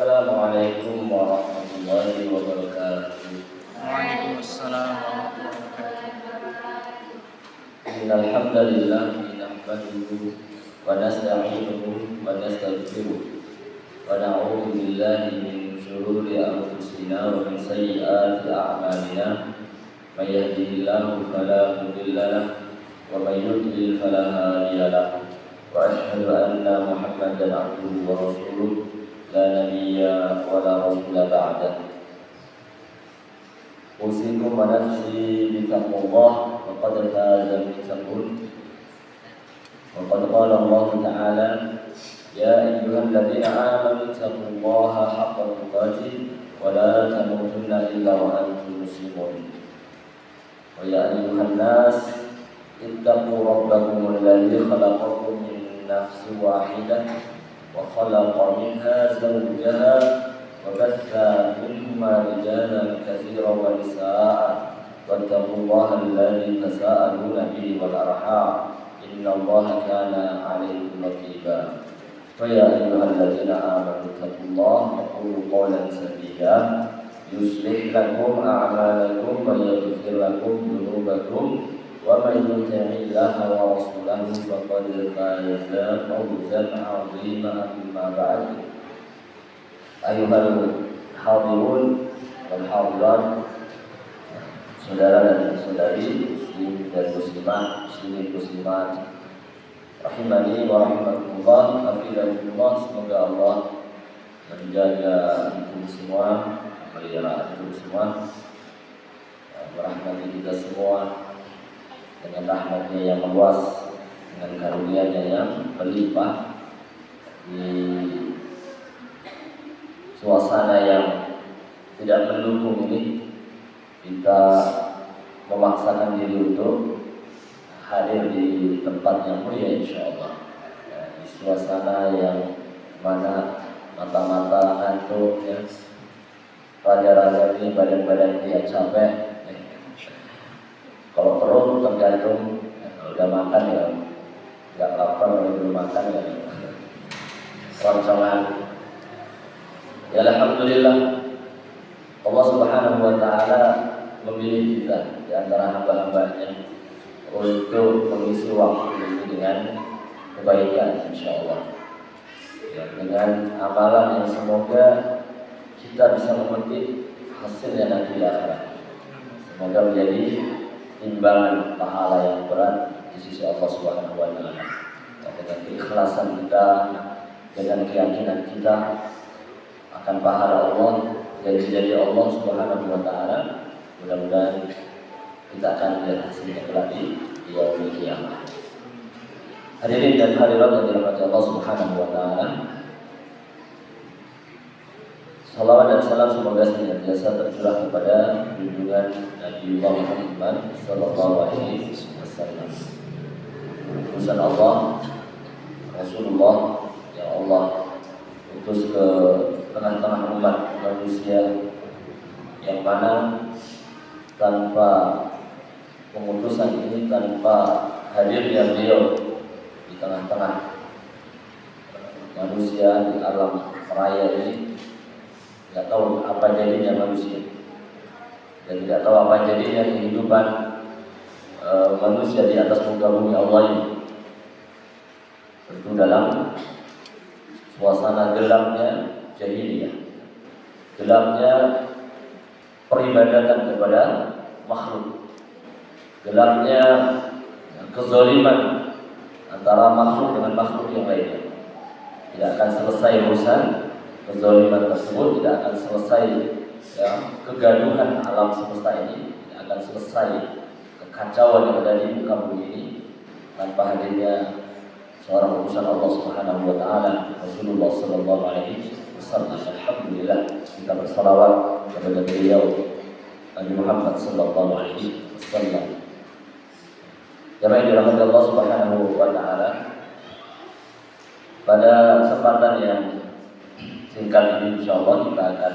Assalamualaikum warahmatullahi wabarakatuh. Waalaikumsalam warahmatullahi wabarakatuh. Innal hamdalillah nahmaduhu wa nasta'inuhu wa nastaghfiruh wa na'udzu billahi min shururi anfusina wa min sayyiati a'malina. May yahdihillahu fala mudilla lahu wa may yudlil fala hadiya lahu. Wa asyhadu anna Muhammadan 'abduhu wa rasuluh la nabiyya wa la rasula ba'dahu. Usikum wa nafsi bitaqwallah faqad faza al-muttaqun. Wa qad qala Allah Ta'ala ya ayyuhalladzina amanu taqullaha haqqa tuqatih wa la tamutunna illa wa antum muslimun. Wa ya ayyuhan nas ittaqu rabbakum alladzi khalaqakum min nafsin wahidah wa khalaqa minha zawjaha wa batha minhuma rijalan katsiran wa nisaa'a wattaqullaha alladzi tasaaluna bihi wal arham innallaha kana 'alaykum raqiba. Wa ya ayyuhalladzina amanu taqullaha wa qulu qawlan sadida yuslih lakum a'malakum wa yaghfir lakum dhunubakum wa man yuti'illaha wa rasulahu faqad faza fawzan 'azima. Amma ba'd. Ayyuhal hadirun wal hadirat, saudara dan saudari muslim dan muslimat, muslimin muslimat rahimani wa rahimakumullah, hafizahumullah. Semoga Allah menjaga antum semua, memelihara antum semua, merahmati kita semua dengan rahmatnya yang luas, dengan karunia-Nya yang berlimpah. Di suasana yang tidak mendukung ini, kita memaksakan diri untuk hadir di tempat yang mulia insyaallah, di suasana yang mana mata-mata ngantuk ya, raja-raja ini badan-badan dia capek. Kalau perut tergantung, kalau udah makan ya nggak lapar, kalau belum makan ya keroncongan. Ya alhamdulillah, Allah Subhanahu wa taala memilih kita di antara hamba-hambanya untuk mengisi waktu ini dengan kebaikan insyaallah, ya, dengan amalan yang semoga kita bisa memetik hasilnya nanti di akhirat. Semoga menjadi timbangan pahala yang berat di sisi Allah Subhanahu wa taala. Dengan keikhlasan kita, dengan keyakinan kita akan pahala Allah dan janji Allah Subhanahu wa taala, mudah-mudahan kita akan melihat hasilnya kelak di yaumil qiyamah. Hadirin dan hadirat yang dirahmati Allah Subhanahu wa taala, salawat dan salam semoga senantiasa tercurah kepada junjungan Nabi Muhammad sallallahu alaihi wasallam, utusan Allah, Rasulullah yang Allah utus ke tengah-tengah umat manusia, yang mana tanpa pengutusan ini, tanpa hadirnya beliau di tengah-tengah manusia di alam raya ini, tidak tahu apa jadinya manusia, dan tidak tahu apa jadinya kehidupan manusia di atas muka bumi Allah ini. Tentu dalam suasana gelapnya jahiliyah, gelapnya peribadatan kepada makhluk, gelapnya kezaliman antara makhluk dengan makhluk yang lainnya. Tidak akan selesai urusan kezaliman tersebut, tidak akan selesai ya, kegaduhan alam semesta ini, tidak akan selesai kekacauan yang ada di muka bumi ini tanpa hadirnya seorang utusan Allah Subhanahu wa taala, Rasulullah sallallahu alaihi wasallam. Alhamdulillah, kita bersalawat kepada beliau Nabi Muhammad sallallahu alaihi wasallam. Jemaah yang dirahmati Allah Subhanahu wa taala, pada kesempatan yang singkat ini insyaallah kita akan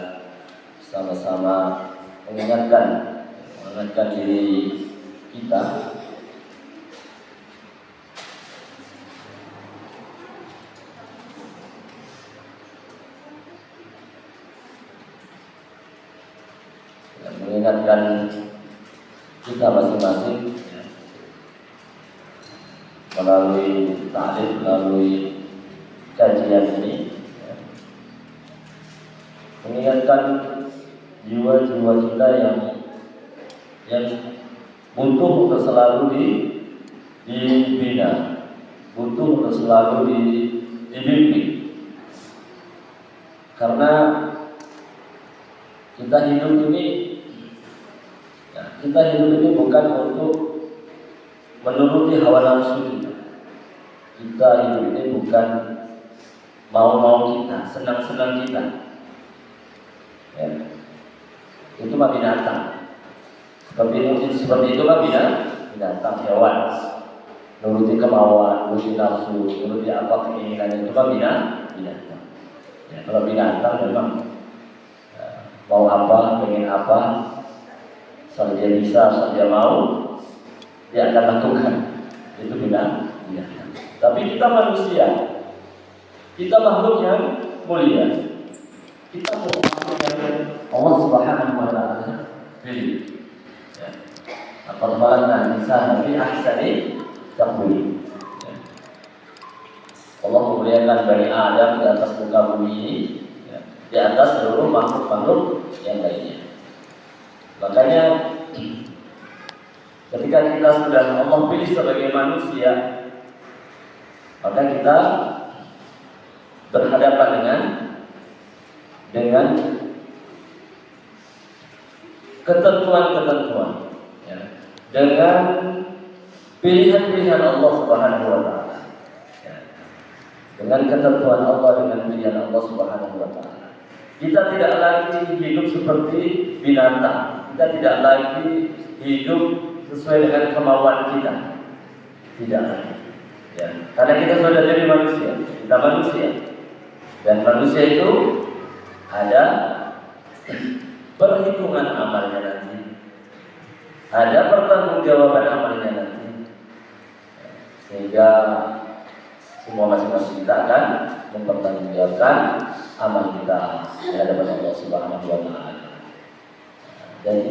sama-sama mengingatkan diri kita mengingatkan kita masing-masing melalui ta'lim, melalui kajian ini, mengingatkan jiwa-jiwa kita yang butuh untuk selalu dibina, butuh untuk selalu dibimbing. Karena kita hidup ini bukan untuk menuruti hawa nafsu kita. Kita hidup ini bukan mau-mau kita, senang-senang kita. Ya. Itu mah binatang. Seperti itu mah binatang, hewan. Nuruti kemauan, nuruti nafsu, nuruti apa keinginan, itu mah binatang. Ya, kalau binatang memang mau apa, pengen apa, asal dia bisa, asal dia mau, dia akan lakukan. Itu binatang. Tapi kita manusia, kita makhluk yang mulia. Kita makhluk yang Allah Subhanahu wa Ta'ala pilih. Laqad khalaqnal insana fi ahsani taqwim. Allah memuliakan Bani Adam di atas muka bumi ini, di atas seluruh makhluk-makhluk yang lainnya. Makanya ketika kita sudah Allah pilih sebagai manusia, maka kita berhadapan dengan ketentuan-ketentuan, ya, dengan pilihan-pilihan Allah Subhanahu wa Ta'ala, ya, dengan ketentuan Allah, dengan pilihan Allah Subhanahu wa Ta'ala. Kita tidak lagi hidup seperti binatang, kita tidak lagi hidup sesuai dengan kemauan kita, tidak lagi. Ya, karena kita sudah jadi manusia, kita manusia, dan manusia itu ada perhitungan amalnya nanti, ada pertanggungjawaban amalnya nanti, sehingga semua masing-masing kita akan mempertanggungjawabkan amal kita di hadapan Allah Subhanahu wa Ta'ala. Dan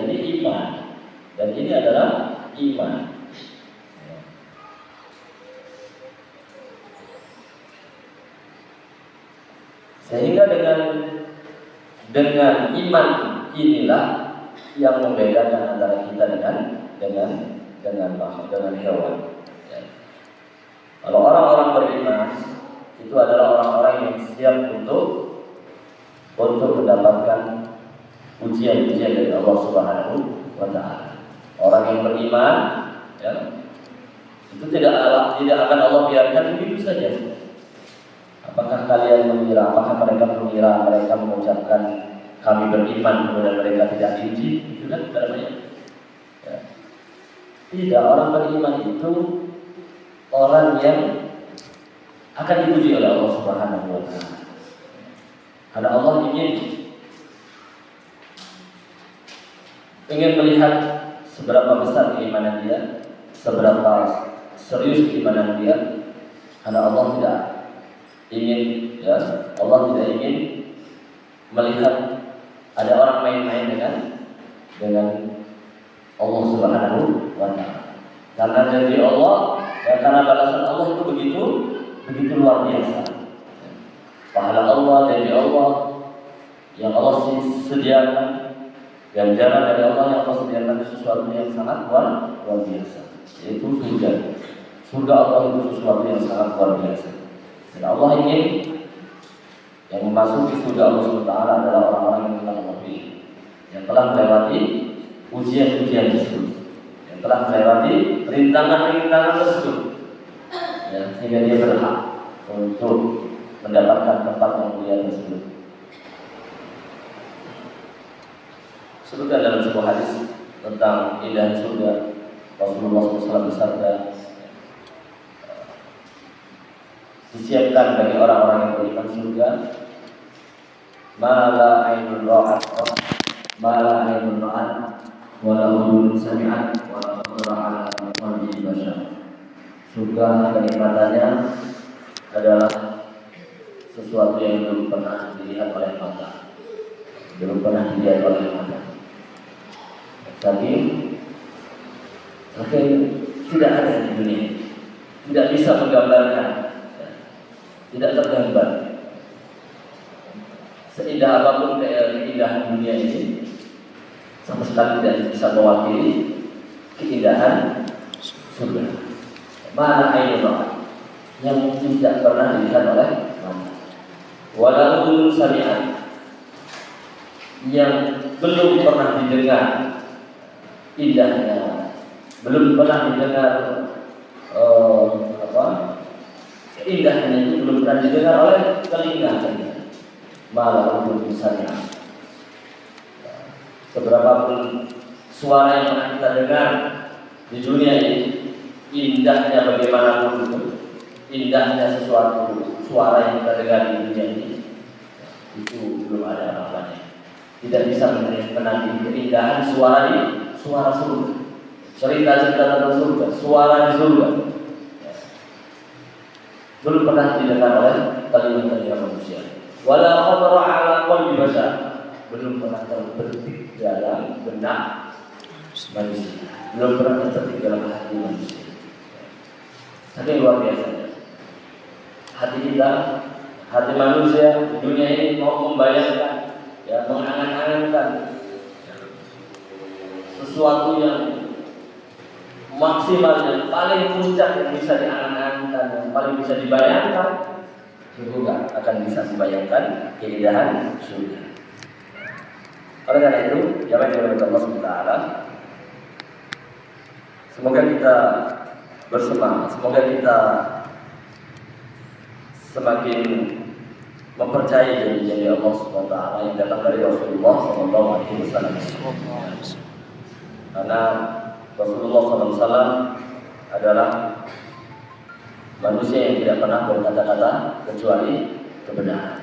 ini iman, dan ini adalah iman. Sehingga dengan iman inilah yang membedakan antara kita dengan hewan. Ya. Kalau orang-orang beriman itu adalah orang-orang yang siap untuk mendapatkan ujian-ujian dari Allah Subhanahu wa Ta'ala. Orang yang beriman, ya, itu tidak akan Allah biarkan begitu saja. Apakah kalian mengira, apakah mereka mengira, mereka mengucapkan kami beriman, kemudian mereka tidak diuji? Itu kan namanya. Ya. Tidak, orang beriman itu orang yang akan diuji oleh Allah Subhanahu wa Ta'ala. Karena Allah ingin melihat seberapa besar keimanan dia, seberapa serius keimanan dia. Karena Allah tidak ingin, ya, Allah tidak ingin melihat ada orang main-main dengan Allah Subhanahu wa Ta'ala. Karena janji Allah, ya, karena balasan Allah itu begitu luar biasa. Pahala Allah, janji Allah yang Allah sediakan, ganjaran dari Allah yang Allah sediakan itu sesuatu yang sangat luar biasa, yaitu surga. Surga Allah itu sesuatu yang sangat luar biasa. Dan Allah ingin yang memasuki surga Allah SWT adalah orang-orang yang telah mengetahui, yang telah melewati ujian-ujian tersebut, yang telah melewati rintangan-rintangan tersebut, ya, sehingga dia berhak untuk mendapatkan tempat yang mulia tersebut. Sebutkan dalam sebuah hadis tentang indah surga, Rasulullah SAW bersabda, disiapkan bagi orang-orang yang beriman surga, mala ainun ra'at, mala ainun ra'at, wala udhun sami'at, wala qadara ala qalbi bashar. Surga kenikmatannya adalah sesuatu yang belum pernah dilihat oleh mata, belum pernah dilihat oleh mata, Tapi tidak ada di dunia, tidak bisa menggambarkan, tidak tergambar. Seindah apapun keindahan dunia ini, sama sekali tidak bisa mewakili keindahan surga. Mana ainullah yang tidak pernah dilihat oleh mata, wala udhun sami'at yang belum pernah didengar indahnya, belum pernah didengar keindahannya itu belum pernah didengar oleh telinganya. Malah udhun sami'at, seberapapun suara yang pernah kita dengar di dunia ini, indahnya bagaimanapun itu, indahnya sesuatu suara yang kita dengar di dunia ini, itu belum ada apa-apanya. Tidak bisa menandingi keindahan suara surga, cerita-cerita tentang surga, suara di surga, belum pernah didengar oleh telinga manusia. Wala khatara ala qalbi bashar, belum pernah terbetik dalam benak manusia, belum pernah terbetik dalam hati manusia. Sangat luar biasa. Hati kita, hati manusia di dunia ini mau membayangkan, mengangan-angankan sesuatu yang maksimal, yang paling puncak yang bisa diangan-angankan, yang paling bisa dibayangkan, juga akan bisa dibayangkan keindahan surga. Oleh karena itu, jangan dilakukan Allah SWT. Semoga kita bersemangat, semoga kita semakin mempercayai janji-janji Allah SWT yang datang dari Rasulullah SAW. Karena Rasulullah SAW adalah manusia yang tidak pernah berkata-kata kecuali kebenaran.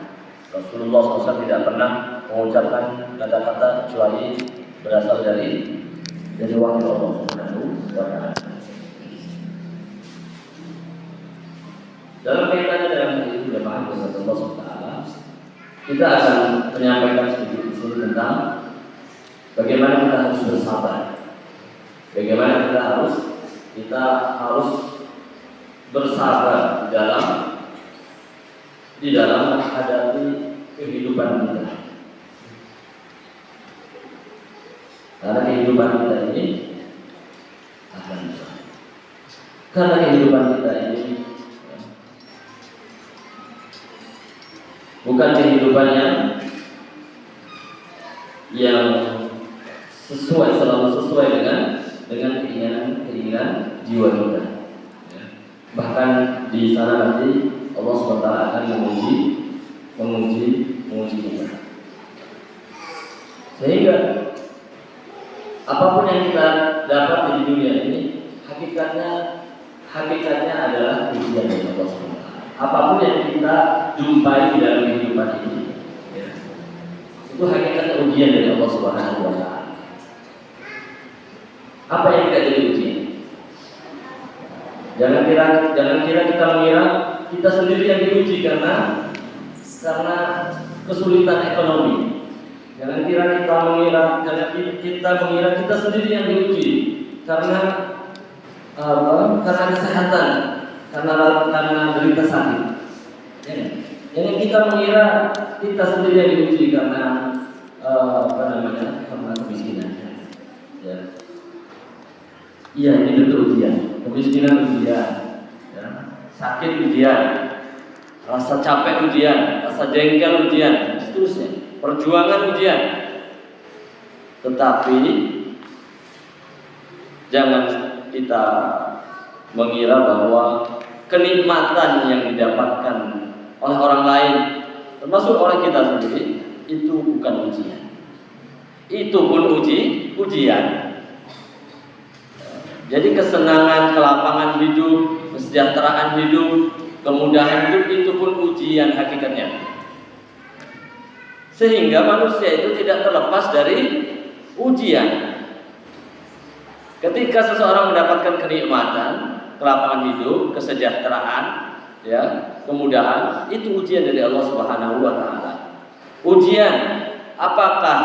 Rasulullah SAW tidak pernah mengucapkan kata-kata kecuali berasal dari wahyu Allah Subhanahu wa Ta'ala. Dalam kaitannya dengan hal itu, jemaah Allah Subhanahu, kita akan menyampaikan sedikit di sini tentang bagaimana kita harus bersabar, bagaimana kita harus bersabar di dalam menghadapi kehidupan kita. Karena kehidupan kita ini bukan kehidupan yang selalu sesuai dengan keinginan jiwa kita. Bahkan di sana nanti Allah SWT akan menguji kita. Sehingga apapun yang kita dapat di dunia ini, hakikatnya adalah ujian dari Allah SWT. Apapun yang kita jumpai di dalam kehidupan ini, itu hakikatnya ujian dari Allah Subhanahu wa Ta'ala. Apa yang tidak jadi ujian? Jangan kira kita mengira kita sendiri yang diuji karena kesulitan ekonomi. Jangan kita mengira kita sendiri yang diuji karena kesehatan, karena derita sakit. Jangan kita mengira kita sendiri yang diuji karena karena kemiskinan. Iya, ini betul ujian. Kemiskinan ujian, sakit ujian, rasa capek ujian, rasa jengkel ujian, seterusnya. Perjuangan ujian. Tetapi jangan kita mengira bahwa kenikmatan yang didapatkan oleh orang lain, termasuk oleh kita sendiri, itu bukan ujian. Itu pun ujian. Jadi kesenangan, kelapangan hidup, kesejahteraan hidup, kemudahan hidup itu pun ujian hakikatnya. Sehingga manusia itu tidak terlepas dari ujian. Ketika seseorang mendapatkan kenikmatan, kelapangan hidup, kesejahteraan, kemudahan, itu ujian dari Allah Subhanahu wa Ta'ala. Ujian, apakah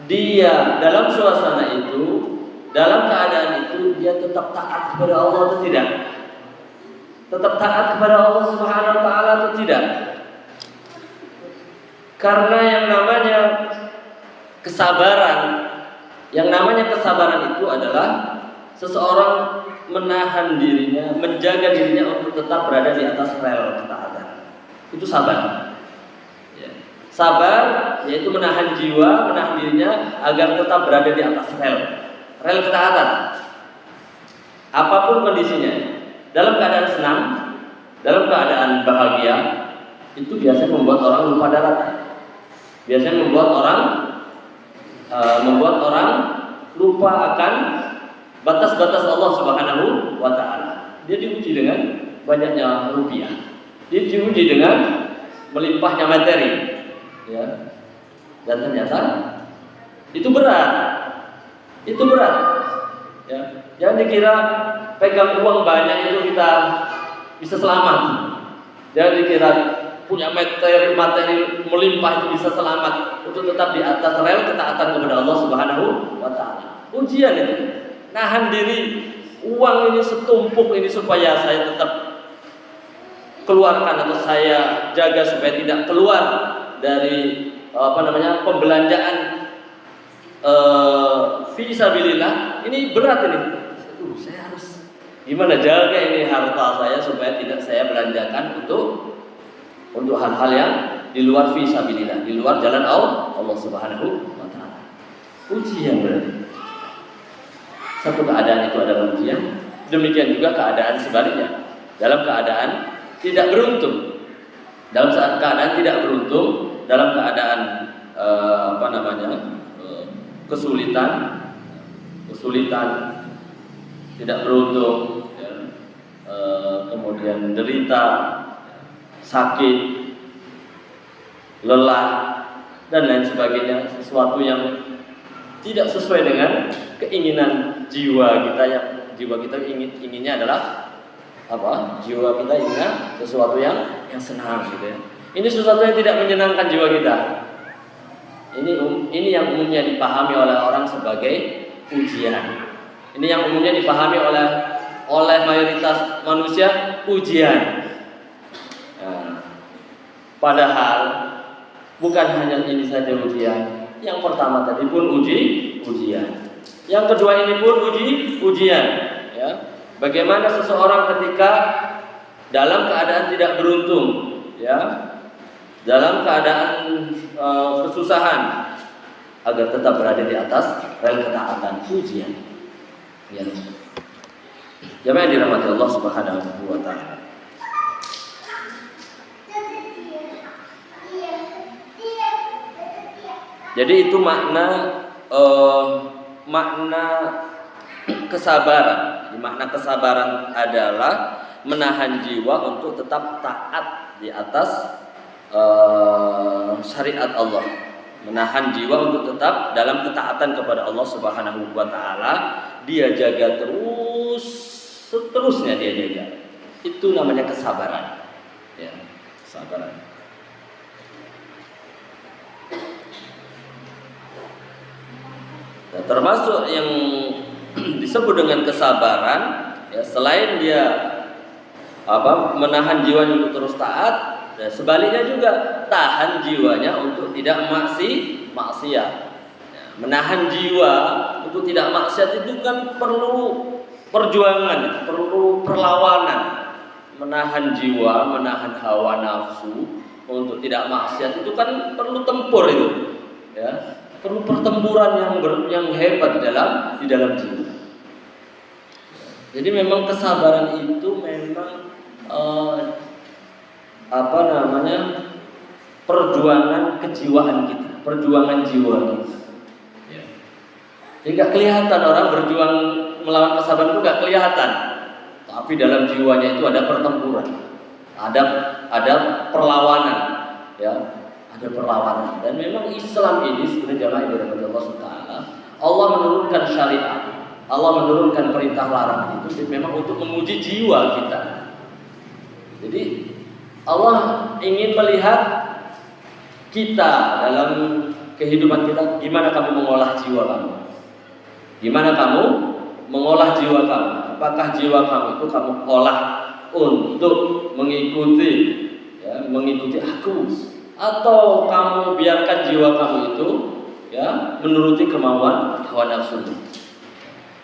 dia dalam suasana itu, dalam keadaan itu dia tetap taat kepada Allah atau tidak? Tetap taat kepada Allah Subhanahu wa taala atau tidak? Karena yang namanya kesabaran itu adalah seseorang menahan dirinya, menjaga dirinya untuk tetap berada di atas rel ketaatan. Itu sabar. Ya. Sabar yaitu menahan jiwa, menahan dirinya agar tetap berada di atas rel ketaatan. Apapun kondisinya, dalam keadaan senang, dalam keadaan bahagia, itu biasanya membuat orang lupa darat. Biasanya membuat orang lupa akan batas-batas Allah Subhanahu wa taala. Dia diuji dengan banyaknya rupiah. Dia diuji dengan melimpahnya materi. Ya. Dan ternyata itu berat. Ya. Jangan dikira pegang uang banyak itu kita bisa selamat. Jangan dikira punya materi melimpah itu bisa selamat untuk tetap di atas rel ketaatan kepada Allah Subhanahu wa taala. Ujian itu. Nahan diri, uang ini setumpuk ini supaya saya tetap keluarkan atau saya jaga supaya tidak keluar dari pembelanjaan fi sabilillah. Ini berat ini. Saya harus gimana jaga ini harta saya supaya tidak saya belanjakan untuk hal-hal yang di luar fi sabilillah, di luar jalan Allah Subhanahu wa taala. Ujian berarti. Satu keadaan itu adalah ujian, demikian juga keadaan sebaliknya. Dalam keadaan tidak beruntung, dalam saat keadaan tidak beruntung, dalam keadaan kesulitan, tidak beruntung, ya, kemudian derita, sakit, lelah, dan lain sebagainya, sesuatu yang tidak sesuai dengan keinginan jiwa kita, yang jiwa kita inginnya adalah apa? Jiwa kita inginnya sesuatu yang senang gitu ya. Ini sesuatu yang tidak menyenangkan jiwa kita. Ini yang umumnya dipahami oleh orang sebagai ujian. Ini yang umumnya dipahami oleh mayoritas manusia ujian. Nah, padahal bukan hanya ini saja ujian. Yang pertama tadi pun ujian. Yang kedua ini pun ujian. Ya. Bagaimana seseorang ketika dalam keadaan tidak beruntung, ya, dalam keadaan kesusahan, agar tetap berada di atas rel ketaatan, ujian. Ya. Jemaah yang dirahmati Allah Subhanahu wa taala. Jadi itu makna kesabaran. Jadi makna kesabaran adalah menahan jiwa untuk tetap taat di atas syariat Allah. Menahan jiwa untuk tetap dalam ketaatan kepada Allah Subhanahu wa taala. Dia jaga seterusnya dia jaga. Itu namanya kesabaran. Ya, kesabaran. Nah, termasuk yang disebut dengan kesabaran, ya, selain dia menahan jiwanya untuk terus taat, dan sebaliknya juga tahan jiwanya untuk tidak maksiat. Ya, menahan jiwa untuk tidak maksiat itu kan perlu perjuangan, perlu perlawanan. Menahan jiwa, menahan hawa nafsu untuk tidak maksiat itu kan perlu tempur itu, ya. Perlu pertempuran yang hebat di dalam jiwa. Jadi memang kesabaran itu memang perjuangan kejiwaan kita, perjuangan jiwa kita. Ya. Jadi gak kelihatan orang berjuang melawan kesabaran itu gak kelihatan, tapi dalam jiwanya itu ada pertempuran, ada perlawanan, ya. Ada perlawanan. Dan memang Islam ini sebenarnya jamaah yang dirahmati Allah Subhanahu, Allah menurunkan syariat, Allah menurunkan perintah larangan itu memang untuk menguji jiwa kita. Jadi Allah ingin melihat kita dalam kehidupan kita, gimana kamu mengolah jiwa kamu? Gimana kamu mengolah jiwa kamu? Apakah jiwa kamu itu kamu olah untuk mengikuti aku, atau kamu biarkan jiwa kamu itu menuruti kemauan hawa nafsu?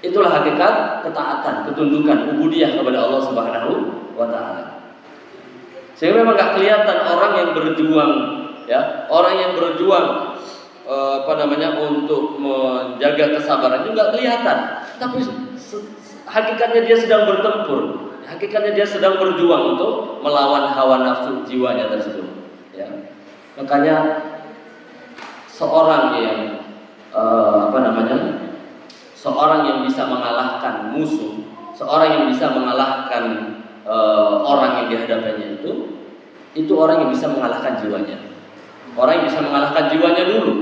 Itulah hakikat ketaatan, ketundukan, ubudiyah kepada Allah Subhanahu wa taala. Sehingga memang enggak kelihatan orang yang berjuang, orang yang berjuang untuk menjaga kesabaran itu enggak kelihatan. Tapi hakikatnya dia sedang bertempur. Hakikatnya dia sedang berjuang untuk melawan hawa nafsu jiwanya tersebut. Makanya seorang yang seorang yang bisa mengalahkan musuh, seorang yang bisa mengalahkan orang yang dihadapannya itu orang yang bisa mengalahkan jiwanya. Orang yang bisa mengalahkan jiwanya dulu.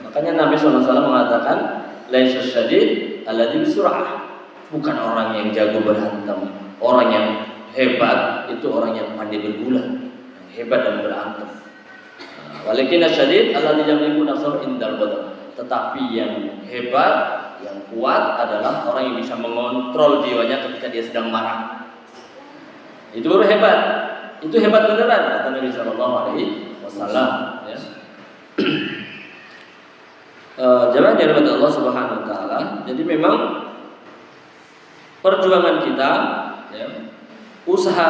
Makanya Nabi SAW mengatakan, laisa syadid alladzi bisur'ah. Bukan orang yang jago berantem, orang yang hebat itu orang yang pandai bergulat, yang hebat dan berantem. Walakin asyadid alladzi yamliku nafsahu indal ghadab. Tetapi yang hebat, yang kuat adalah orang yang bisa mengontrol jiwanya ketika dia sedang marah. Itu baru hebat. Itu hebat beneran kata Nabi sallallahu alaihi wasallam, Jamaah dirahmati Allah Subhanahu wa taala. Jadi memang perjuangan kita, usaha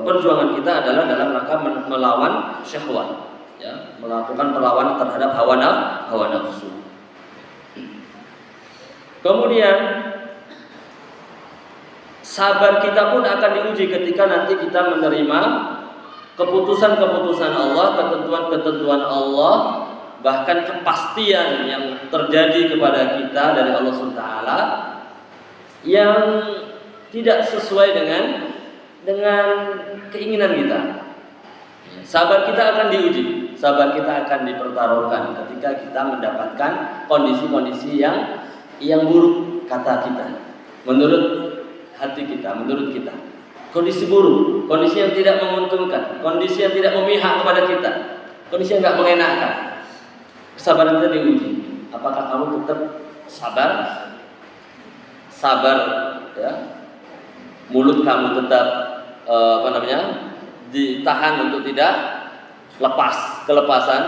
perjuangan kita adalah dalam rangka melawan syahwat, melakukan perlawanan terhadap hawa nafsu. Kemudian sabar kita pun akan diuji ketika nanti kita menerima keputusan-keputusan Allah, ketentuan-ketentuan Allah, bahkan kepastian yang terjadi kepada kita dari Allah SWT yang tidak sesuai dengan keinginan kita. Sabar kita akan diuji, sabar kita akan dipertaruhkan ketika kita mendapatkan kondisi-kondisi yang buruk kata kita, menurut hati kita, menurut kita. Kondisi buruk, kondisi yang tidak menguntungkan, kondisi yang tidak memihak kepada kita, kondisi yang tidak mengenakan. Kesabaran kita diuji. Apakah kamu tetap sabar? Sabar, mulut kamu tetap ditahan untuk tidak kelepasan,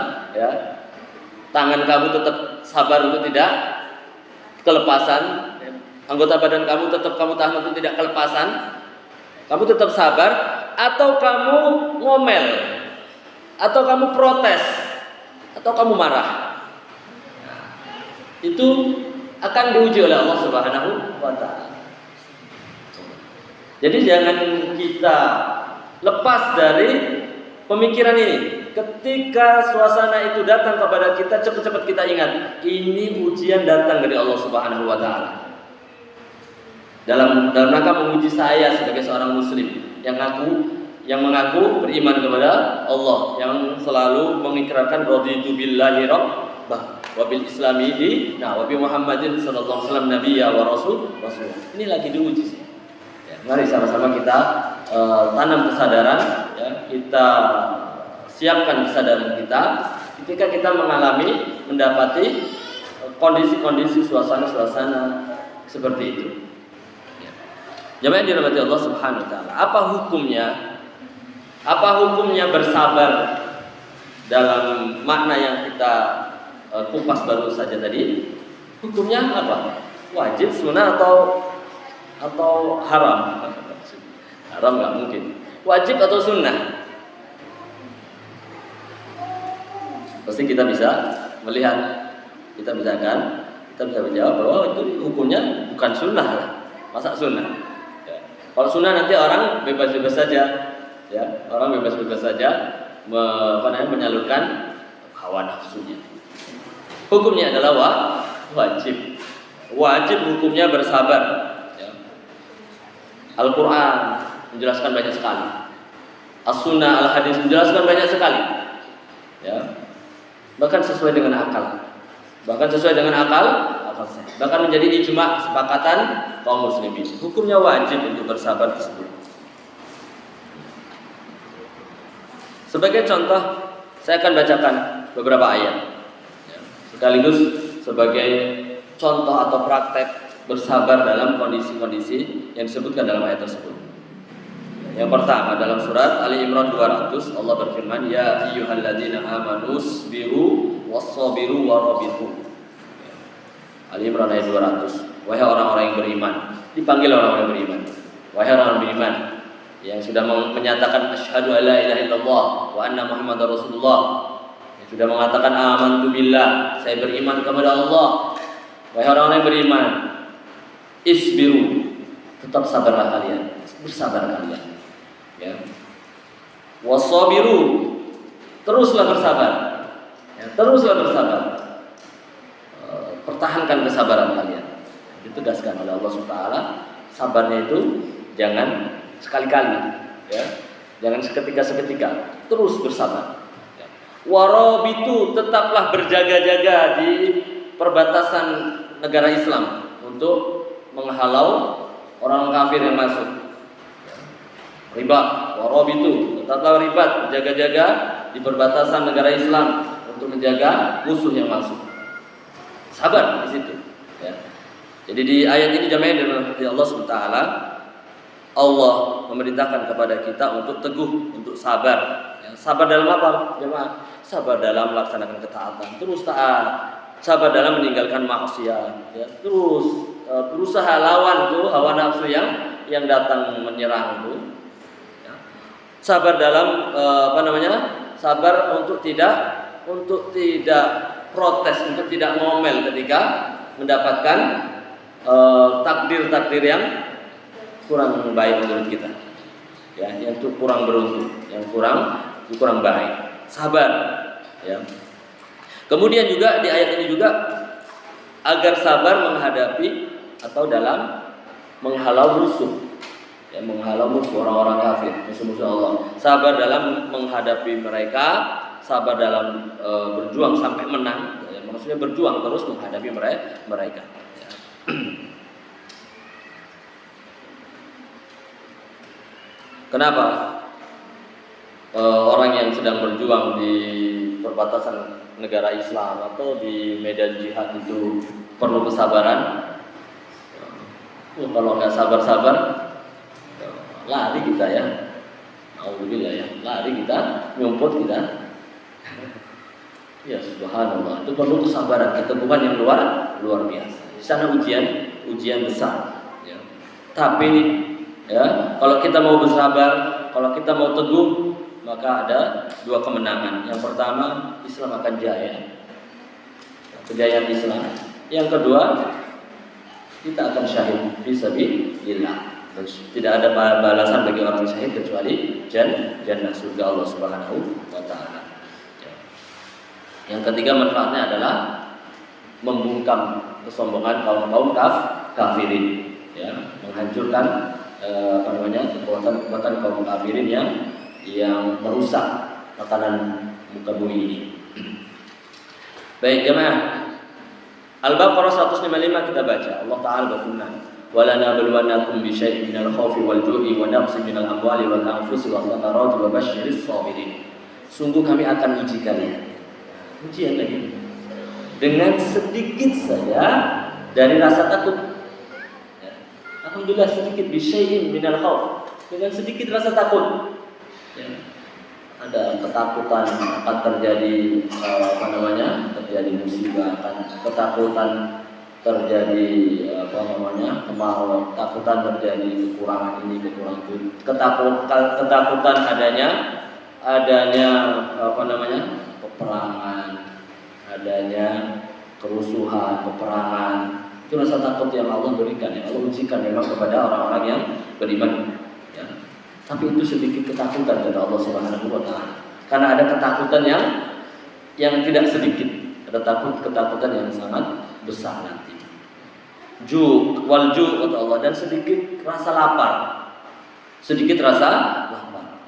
Tangan kamu tetap sabar untuk tidak kelepasan. Anggota badan kamu tetap kamu tahan untuk tidak kelepasan. Kamu tetap sabar, atau kamu ngomel, atau kamu protes, atau kamu marah. Itu akan diuji oleh Allah Subhanahu wa taala. Jadi jangan kita lepas dari pemikiran ini. Ketika suasana itu datang kepada kita, cepat-cepat kita ingat, ini ujian datang dari Allah Subhanahu wa taala. Dalam rangka menguji saya sebagai seorang muslim yang mengaku beriman kepada Allah, yang selalu mengikrarkan raditu billahi rabbah wa bil islami wa bi Muhammadin sallallahu alaihi wasallam nabiyya wa rasul. Ini lagi diuji sih. Mari sama-sama kita tanam kesadaran, kita siapkan kesadaran kita ketika kita mendapati kondisi-kondisi suasana-suasana seperti itu. Jamaah yang dirahmati Allah Subhanahu wa taala. Apa hukumnya? Apa hukumnya bersabar dalam makna yang kita kupas baru saja tadi? Hukumnya apa? Wajib, sunnah atau haram? Haram nggak mungkin. Wajib atau sunnah? Pasti kita bisa melihat, kita bisa menjawab bahwa itu hukumnya bukan sunnah lah. Masa sunnah? Kalau sunnah nanti orang bebas-bebas saja, orang bebas-bebas saja menyalurkan hawa nafsunya. Hukumnya adalah wajib. Wajib hukumnya bersabar. Al-Quran menjelaskan banyak sekali. As-Sunnah, Al-Hadis menjelaskan banyak sekali. Bahkan sesuai dengan akal. Bahkan menjadi ijma' kesepakatan kaum muslimin. Hukumnya wajib untuk bersabar tersebut. Sebagai contoh Saya akan bacakan beberapa ayat ya, sekaligus sebagai contoh atau praktek bersabar dalam kondisi-kondisi yang disebutkan dalam ayat tersebut. Yang pertama dalam surat Ali Imran 200 Allah berfirman, ya ayyuhalladzina amanu sabiru wassabiru warabitu. Ali Imran ayat 200. Wahai orang-orang yang beriman, dipanggil orang-orang yang beriman. Wahai orang beriman yang sudah menyatakan asyhadu alla ilaha illallah wa anna muhammadar rasulullah, yang sudah mengatakan amantu billah, saya beriman kepada Allah. Wahai orang-orang yang beriman, isbiru, tetap sabarlah kalian, bersabar kalian. Ya. Wasabiru, teruslah bersabar. Ya, teruslah bersabar. Pertahankan kesabaran kalian. Ditegaskan oleh Allah SWT. Sabarnya itu jangan sekali-kali, ya. Jangan seketika-seketika, terus bersabar. Ya. Warabitu, tetaplah berjaga-jaga di perbatasan negara Islam untuk menghalau orang kafir yang masuk. Ribat, warabitu, tetaplah ribat, jaga-jaga di perbatasan negara Islam untuk menjaga musuh yang masuk. Sabar di situ. Ya. Jadi di ayat ini jamaah dengan Allah SWT, Allah memerintahkan kepada kita untuk teguh, untuk sabar. Ya. Sabar dalam apa, jemaah? Sabar dalam melaksanakan ketaatan, terus taat. Sabar dalam meninggalkan maksiat. Ya. Terus berusaha lawan tuh hawa nafsu yang datang menyerang tuh. Sabar dalam sabar untuk tidak protes, untuk tidak ngomel ketika mendapatkan takdir yang kurang baik menurut kita, ya, yang itu kurang beruntung, yang kurang baik. Sabar, ya. Kemudian juga di ayat ini juga agar sabar menghadapi atau dalam menghalau musuh. Ya, menghalau musuh orang-orang kafir, musuh-musuh Allah. Sabar dalam menghadapi mereka, sabar dalam berjuang sampai menang. Ya, maksudnya berjuang terus menghadapi mereka. Ya. Kenapa orang yang sedang berjuang di perbatasan negara Islam atau di medan jihad itu perlu kesabaran? Kalau nggak sabar-sabar, lari kita ya, alhamdulillah ya, lari kita, nyumput kita. Ya subhanallah, itu perlu kesabaran, keteguhan yang luar biasa. Di sana ujian besar. Ya. Tapi ya, kalau kita mau bersabar, kalau kita mau teguh, maka ada dua kemenangan. Yang pertama, Islam akan jaya, kejayaan Islam. Yang kedua, kita akan syahid fisabilillah. Tidak ada balasan bagi orang syahid kecuali jannah, surga Allah Subhanahu wa taala. Yang ketiga manfaatnya adalah membungkam kesombongan kaum kafirin, ya, menghancurkan kekuatan kaum kafirin yang merusak tatanan muka bumi ini. Baik jemaah, Al-Baqarah 155 kita baca. Allah Taala berfirman, وَلَنَبْلُوَنَّكُمْ بِشَيْءٍ مِنَ الْخَوْفِ وَالْجُوعِ وَنَقْصٍ مِنَ الْأَمْوَالِ وَالْأَنْفُسِ وَالثَّمَرَاتِ وَبَشِّرِ الصَّابِرِينَ. Sungguh kami akan uji kalian. Ujian lagi. Dengan sedikit saja dari rasa takut. Ya. Alhamdulillah sedikit bisyai'in minal khauf. Dengan sedikit rasa takut. Ya. Ada ketakutan akan terjadi terjadi musibah, akan ketakutan terjadi ketakutan terjadi kekurangan ini, kekurangan itu, ketakutan adanya peperangan, adanya kerusuhan, peperangan. Itu rasa takut yang Allah berikan, yang Allah ujikan memang kepada orang-orang yang beriman. Ya. Tapi itu sedikit ketakutan kata Allah Subhanahu wa taala. Karena ada ketakutan yang tidak sedikit, ada ketakutan yang sangat besar nanti. Wal ju' kata Allah, dan sedikit rasa lapar. Sedikit rasa lapar.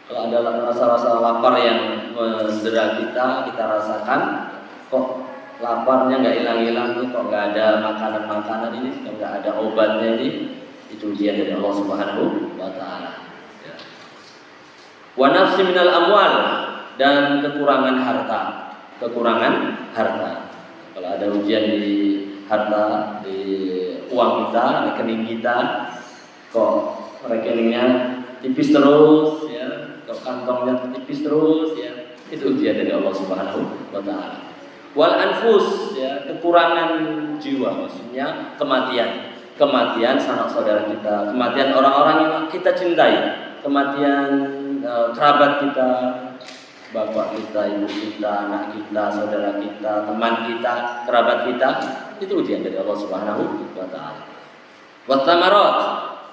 Kalau ada rasa lapar yang mendera kita rasakan, kok laparnya nggak hilang-hilang nih, kok nggak ada makanan ini, kok nggak ada obatnya ini, itu ujian dari Allah Subhanahu wa taala. Ya. Wa nafsi minal amwal, dan kekurangan harta. Kekurangan harta. Kalau ada ujian di harta, di uang kita, rekening kita, kok rekeningnya tipis terus, ya, kok kantongnya tipis terus, ya, itu ujian dari Allah Subhanahu wa Ta'ala. Wal anfus, ya, kekurangan jiwa, maksudnya kematian. Kematian sanak saudara kita, kematian orang-orang yang kita cintai, kematian kerabat kita, bapak kita, ibu kita, anak kita, saudara kita, teman kita, kerabat kita, itu ujian dari Allah Subhanahu wa Ta'ala. Watsamarat,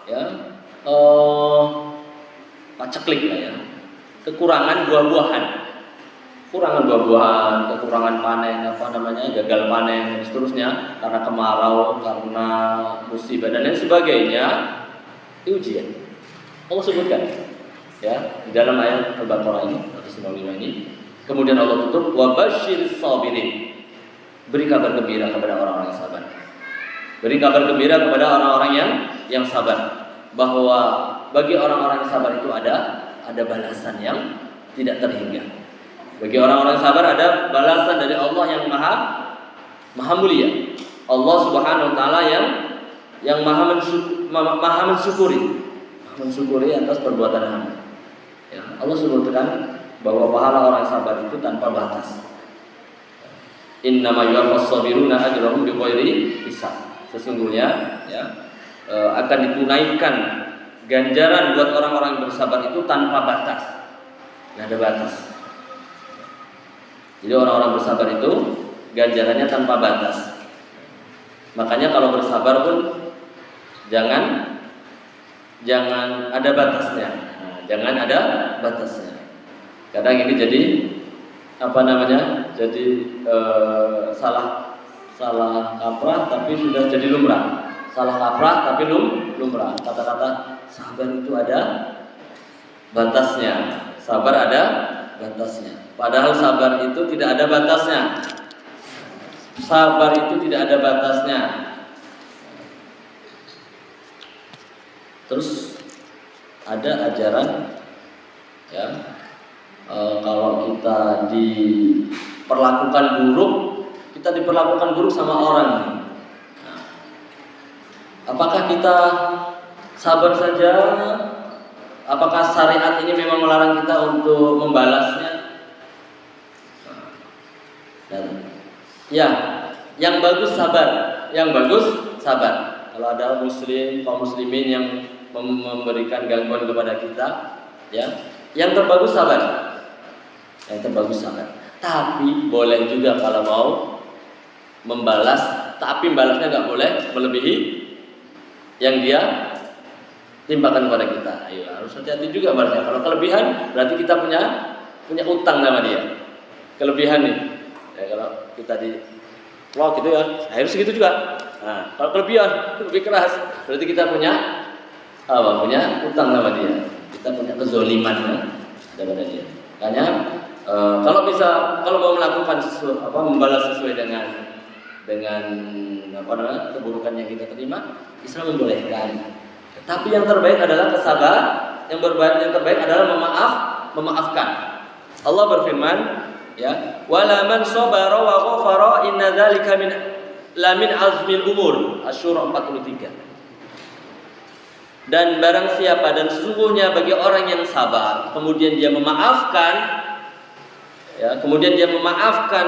ya, paceklik lah ya, kekurangan buah-buahan, kekurangan panen, gagal panen dan seterusnya, karena kemarau, karena musibah dan lain sebagainya, itu ujian. Allah sebutkan, ya, di dalam ayat Al-Baqarah ini 195 ini. Kemudian Allah tutup, wa basyiris sabirin. Beri kabar gembira kepada orang-orang yang sabar. Beri kabar gembira kepada orang-orang yang sabar, bahwa bagi orang-orang yang sabar itu ada balasan yang tidak terhingga. Bagi orang-orang yang sabar ada balasan dari Allah yang maha mulia. Allah Subhanahu wa Ta'ala yang maha mensyukuri atas perbuatan hamba. Ya, Allah sebutkan bahwa pahala orang sabar itu tanpa batas. Innama yuwaffas sabiruna ajrahum bighairi hisab. Sesungguhnya, ya, akan ditunaikan ganjaran buat orang-orang yang bersabar itu tanpa batas. Nggak ada batas. Jadi orang-orang bersabar itu ganjarannya tanpa batas. Makanya kalau bersabar pun jangan ada batasnya. Nah, jangan ada batasnya. Kadang ini jadi jadi salah kaprah tapi sudah jadi lumrah. Salah kaprah tapi lumrah. Kata-kata sabar itu ada batasnya. Sabar ada batasnya. Padahal sabar itu tidak ada batasnya. Sabar itu tidak ada batasnya. Terus ada ajaran, ya, kalau kita diperlakukan buruk sama orang. Nah, apakah kita sabar saja? Apakah syariat ini memang melarang kita untuk membalasnya? Ya, yang bagus sabar. Kalau ada kaum muslimin yang memberikan gangguan kepada kita, ya, yang terbagus sabar. Tapi boleh juga kalau mau membalas, tapi balasnya nggak boleh melebihi yang dia timpakan kepada kita. Ayo, harus hati-hati juga balasnya. Kalau kelebihan berarti kita punya utang sama dia. Kelebihan nih. Ya, kalau kita gitu ya, harus segitu juga. Nah, kalau kelebihan lebih keras, berarti kita punya utang sama dia. Kita punya kezoliman kepada dia. Makanya kalau mau melakukan membalas sesuai dengan keburukan yang kita terima, Islam membolehkan. Tapi yang terbaik adalah kesabaran, yang terbaik adalah memaafkan. Allah berfirman, ya, wala man sabara wa ghafara inna dzalika min azmil umur. Asy-Syura 43. Dan barang siapa, dan sesungguhnya bagi orang yang sabar, kemudian dia memaafkan, ya, kemudian dia memaafkan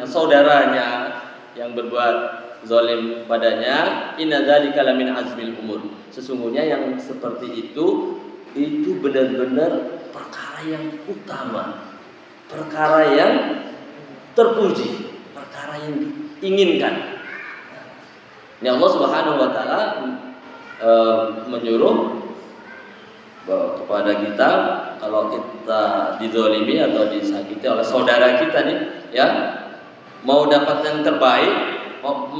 saudaranya yang berbuat zalim padanya, inna dzalika min azmil umur. Sesungguhnya yang seperti itu benar-benar perkara yang utama, perkara yang terpuji, perkara yang diinginkan. Ini Allah Subhanahu wa Ta'ala menyuruh kepada kita, kalau kita dizalimi atau disakiti oleh saudara kita nih, ya, mau dapat yang terbaik, mau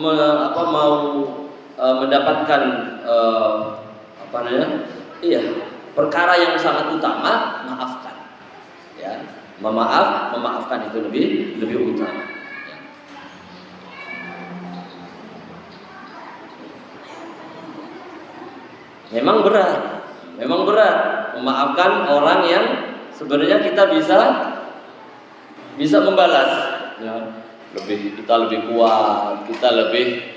mendapatkan perkara yang sangat utama, maafkan. Ya, memaafkan itu lebih utama. Ya. Memang berat memaafkan orang yang sebenarnya kita bisa bisa membalas, ya, kita lebih kuat, kita lebih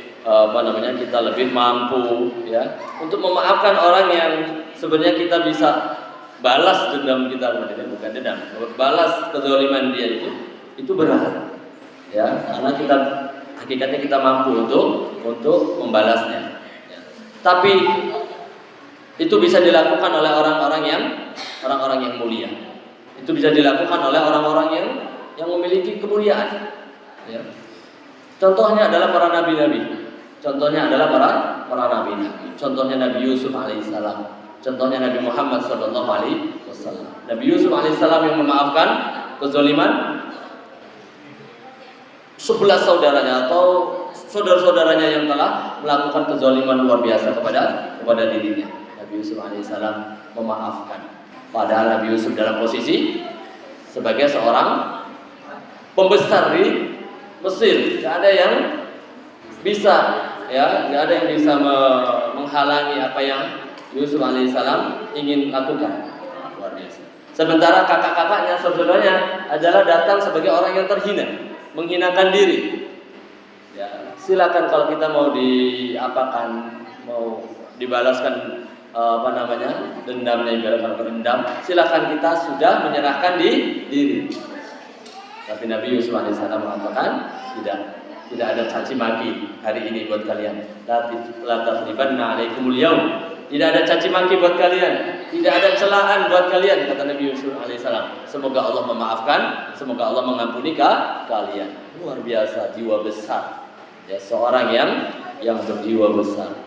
kita lebih mampu, ya, untuk memaafkan orang yang sebenarnya kita bisa balas dendam kita kepada dia, bukan dendam, balas kezaliman dia itu berat, ya, karena hakikatnya kita mampu untuk membalasnya, ya. Tapi itu bisa dilakukan oleh orang-orang yang mulia. Itu bisa dilakukan oleh orang-orang yang memiliki kemuliaan, ya. Contohnya adalah para nabi-nabi. Contohnya adalah para nabi-nabi. Contohnya Nabi Yusuf alaihissalam. Contohnya Nabi Muhammad sallallahu alaihi wasallam. Nabi Yusuf alaihissalam yang memaafkan kezaliman 11 saudaranya atau saudara-saudaranya yang telah melakukan kezaliman luar biasa kepada dirinya. Nabi Yusuf alaihissalam memaafkan. Padahal Nabi Yusuf dalam posisi sebagai seorang pembesar di Mesir, tidak ada yang bisa, ya, tidak ada yang bisa menghalangi apa yang Yusuf alaihissalam ingin lakukan. Luar biasa. Sementara kakak-kakaknya, saudaranya adalah datang sebagai orang yang terhina, menghinakan diri. Ya, silakan kalau kita mau mau dibalaskan dendamnya yang berendam, silakan, kita sudah menyerahkan diri. Tapi Nabi Yusuf alaihissalam mengatakan tidak ada caci maki hari ini buat kalian. La tasribanna alaikumul yaum. Tidak ada caci maki buat kalian, tidak ada celaan buat kalian, kata Nabi Yusuf alaihissalam. Semoga Allah memaafkan, semoga Allah mengampuni kalian. Luar biasa, jiwa besar, ya, seorang yang berjiwa besar.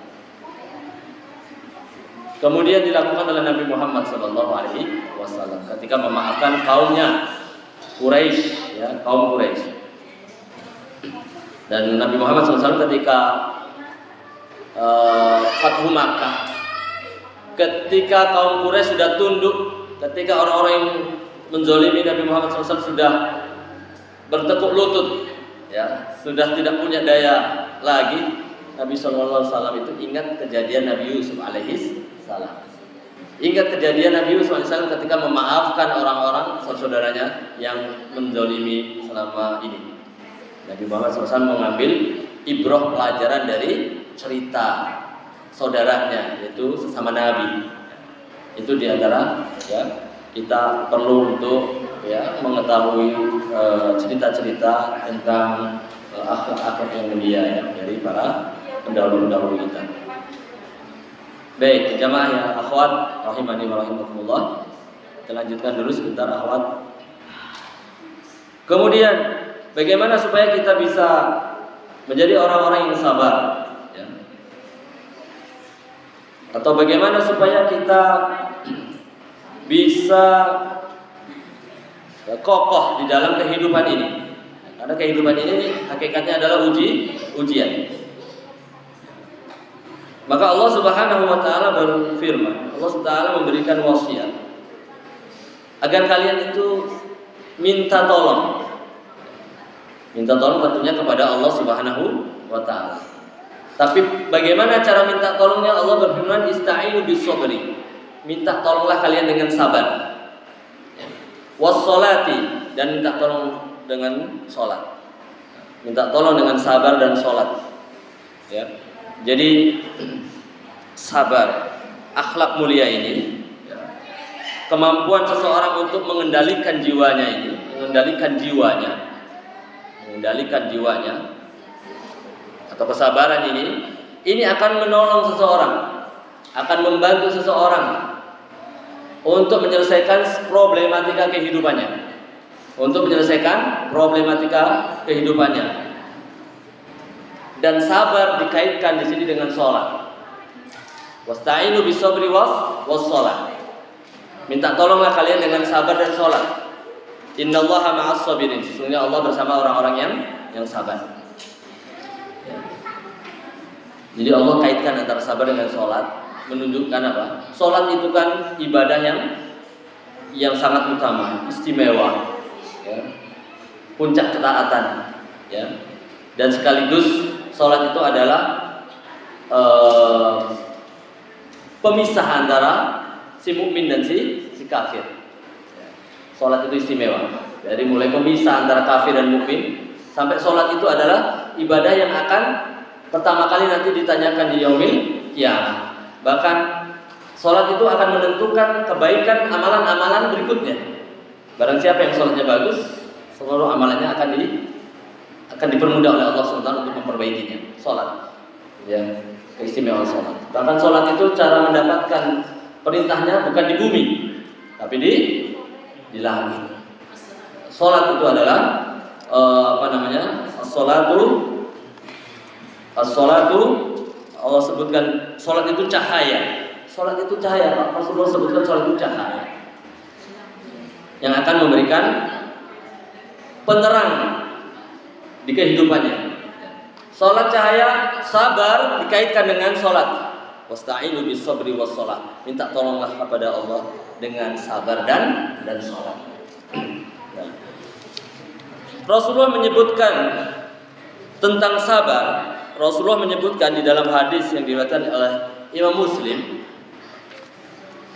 Kemudian dilakukan oleh Nabi Muhammad SAW ketika memaafkan kaumnya Quraisy, ya, kaum Quraisy. Dan Nabi Muhammad SAW ketika Fathu Makkah, ketika kaum Quraisy sudah tunduk, ketika orang-orang yang menzolimi Nabi Muhammad SAW sudah bertekuk lutut, ya, sudah tidak punya daya lagi, Nabi SAW itu ingat kejadian Nabi Yusuf alaihissalam. Ingat kejadian Nabi Yusuf alaihissalam ketika memaafkan orang-orang saudaranya yang menzolimi selama ini. Nabi Muhammad SAW mengambil ibrah pelajaran dari cerita saudaranya, yaitu sesama Nabi. Itu diantara, ya, kita perlu untuk, ya, mengetahui cerita-cerita tentang akhlak-akhlak yang mulia, ya, dari para pendahulu kita. Baik, jamaah ya akhwat rahimani wa rahimakumullah. Kita lanjutkan dulu sebentar, akhwat. Kemudian bagaimana supaya kita bisa menjadi orang-orang yang sabar, ya? Atau bagaimana supaya kita bisa kokoh di dalam kehidupan ini? Karena kehidupan ini hakikatnya adalah ujian. Maka Allah Subhanahu wa taala berfirman, Allah Subhanahu wa taala memberikan wasiat agar kalian itu minta tolong. Minta tolong tentunya kepada Allah Subhanahu wa taala. Tapi bagaimana cara minta tolongnya? Allah berfirman, "Ista'inu bis-sabri." Minta tolonglah kalian dengan sabar. Was-sholati, dan minta tolong dengan salat. Minta tolong dengan sabar dan salat. Ya. Jadi sabar, akhlak mulia ini, ya, kemampuan seseorang untuk mengendalikan jiwanya, atau kesabaran ini akan menolong seseorang, akan membantu seseorang untuk menyelesaikan problematika kehidupannya. Dan sabar dikaitkan di sini dengan sholat. Wasta'inu bis-sabri was-sholat. Minta tolonglah kalian dengan sabar dan sholat. Innallaha ma'as sabirin. Sesungguhnya Allah bersama orang-orang yang sabar. Ya. Jadi Allah kaitkan antara sabar dengan sholat, menunjukkan apa? Sholat itu kan ibadah yang sangat utama, istimewa, ya, puncak ketaatan, ya. Dan sekaligus sholat itu adalah pemisah antara si mukmin dan si kafir. Sholat itu istimewa. Dari mulai pemisah antara kafir dan mukmin sampai sholat itu adalah ibadah yang akan pertama kali nanti ditanyakan di yaumil qiyamah. Bahkan sholat itu akan menentukan kebaikan amalan-amalan berikutnya. Barang siapa yang sholatnya bagus, seluruh amalannya akan dipermudah oleh Allah SWT untuk memperbaikinya. Sholat, ya, keistimewaan sholat. Bahkan sholat itu cara mendapatkan perintahnya bukan di bumi, tapi di langit. Sholat itu adalah as-sholatu Allah sebutkan sholat itu cahaya. Sholat itu cahaya. Rasulullah sebutkan sholat itu cahaya yang akan memberikan penerang di kehidupannya. Sholat cahaya, sabar dikaitkan dengan sholat. Wasta'inu bis-sabri was-shalah. Minta tolonglah kepada Allah dengan sabar dan sholat. Rasulullah menyebutkan tentang sabar. Rasulullah menyebutkan di dalam hadis yang diriwayatkan oleh Imam Muslim.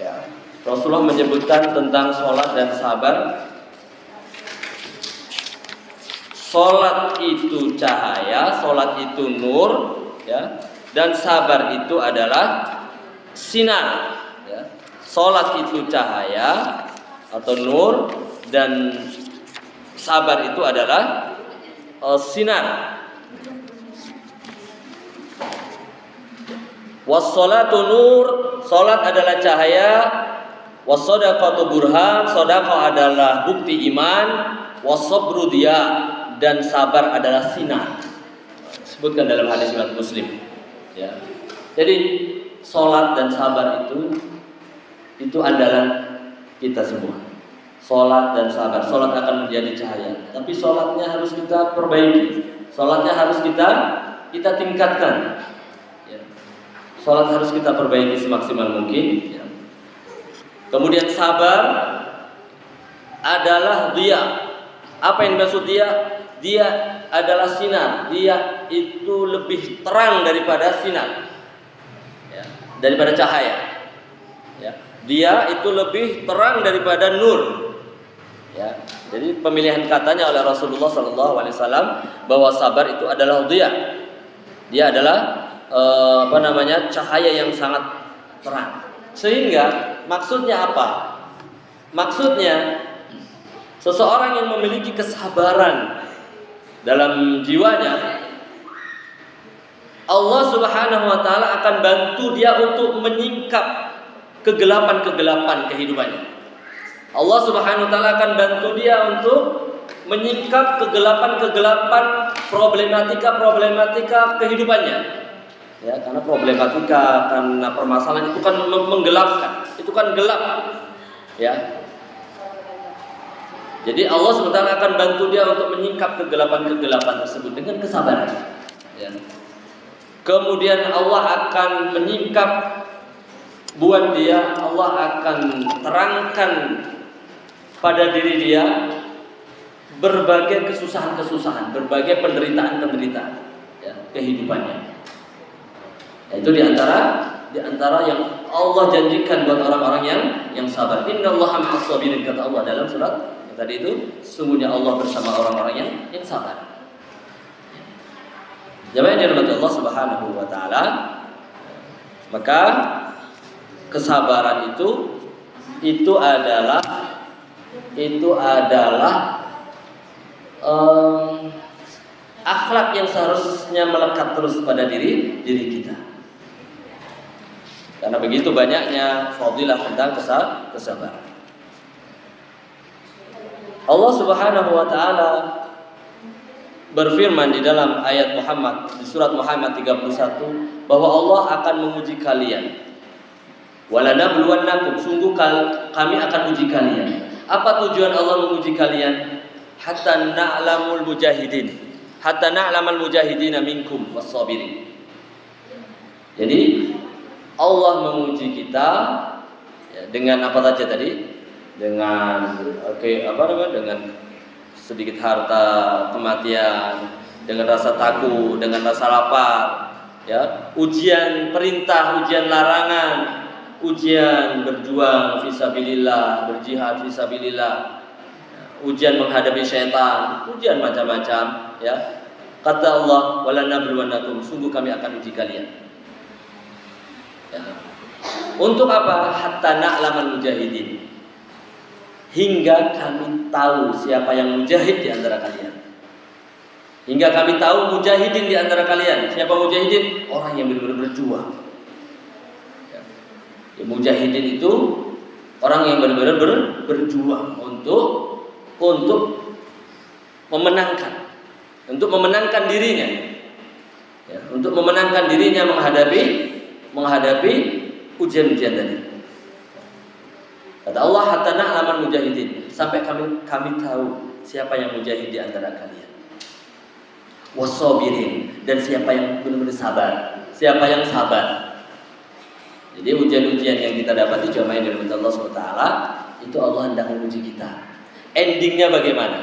Ya, Rasulullah menyebutkan tentang sholat dan sabar. Sholat itu cahaya, sholat itu nur, ya, dan sabar itu adalah sinar. Ya. Sholat itu cahaya atau nur, dan sabar itu adalah sinar. Was-sholatu nur, sholat adalah cahaya. Was-shodaqatu burhan, sedekah adalah bukti iman. Was-sabru diya, dan sabar adalah sinar. Sebutkan dalam hadis riwayat Muslim. Ya. Jadi sholat dan sabar itu adalah kita semua. Sholat dan sabar. Sholat akan menjadi cahaya, tapi sholatnya harus kita perbaiki. Sholatnya harus kita tingkatkan. Ya. Sholat harus kita perbaiki semaksimal mungkin. Ya. Kemudian sabar adalah dia. Apa yang dimaksud dia? Dia adalah sinar. Dia itu lebih terang daripada sinar, ya, daripada cahaya. Ya. Dia itu lebih terang daripada nur. Ya, jadi pemilihan katanya oleh Rasulullah SAW bahwa sabar itu adalah dia. Dia adalah cahaya yang sangat terang. Sehingga maksudnya apa? Maksudnya seseorang yang memiliki kesabaran dalam jiwanya, Allah Subhanahu wa taala akan bantu dia untuk menyingkap kegelapan-kegelapan kehidupannya. Allah Subhanahu wa taala akan bantu dia untuk menyingkap kegelapan-kegelapan problematika kehidupannya. Ya, karena problematika, karena permasalahan itu kan menggelapkan, itu kan gelap. Ya. Jadi Allah Subhanahu wa taala akan bantu dia untuk menyingkap kegelapan-kegelapan tersebut dengan kesabaran. Ya. Kemudian Allah akan menyingkap buat dia, Allah akan terangkan pada diri dia berbagai kesusahan-kesusahan, berbagai penderitaan-penderitaan, ya, kehidupannya. Itu diantara yang Allah janjikan buat orang-orang yang sabar. Innallaha ma'as sabirin, kata Allah dalam surat yang tadi itu, sesungguhnya Allah bersama orang-orang yang sabar. Jemaah yang dirahmati Allah Subhanahu wa taala, maka kesabaran itu adalah akhlak yang seharusnya melekat terus pada diri kita. Karena begitu banyaknya fadilah tentang kesabaran. Allah Subhanahu wa taala berfirman di dalam ayat Muhammad, di surat Muhammad 31, bahwa Allah akan menguji kalian. Walanabluwannakum, sungguh kami akan uji kalian. Apa tujuan Allah menguji kalian? Hatta na'lamal mujahidina minkum was-sabirin. Jadi Allah menguji kita, ya, dengan apa saja tadi? Dengan dengan sedikit harta, kematian, dengan rasa takut, dengan rasa lapar, ya, ujian perintah, ujian larangan, ujian berjuang fisabilillah, berjihad fisabilillah, ujian menghadapi syaitan, ujian macam-macam, ya. Kata Allah, "Walanabluwannakum," sungguh kami akan uji kalian. Ya. Untuk apa? Hatta na'lamal mujahidin. Hingga kami tahu siapa yang mujahid di antara kalian. Hingga kami tahu mujahidin di antara kalian. Siapa mujahidin? Orang yang benar-benar berjuang. Ya. Mujahidin itu orang yang benar-benar berjuang untuk memenangkan dirinya, ya, untuk memenangkan dirinya menghadapi ujian-ujian tadi. Kata Allah, hatta na'lamal mujahidin, sampai kami tahu siapa yang mujahid di antara kalian. Wassabirin, dan siapa yang benar-benar sabar, siapa yang sabar. Jadi ujian-ujian yang kita dapati jamaah yang dirahmati Allah SWT, itu Allah hendak menguji kita. Endingnya bagaimana?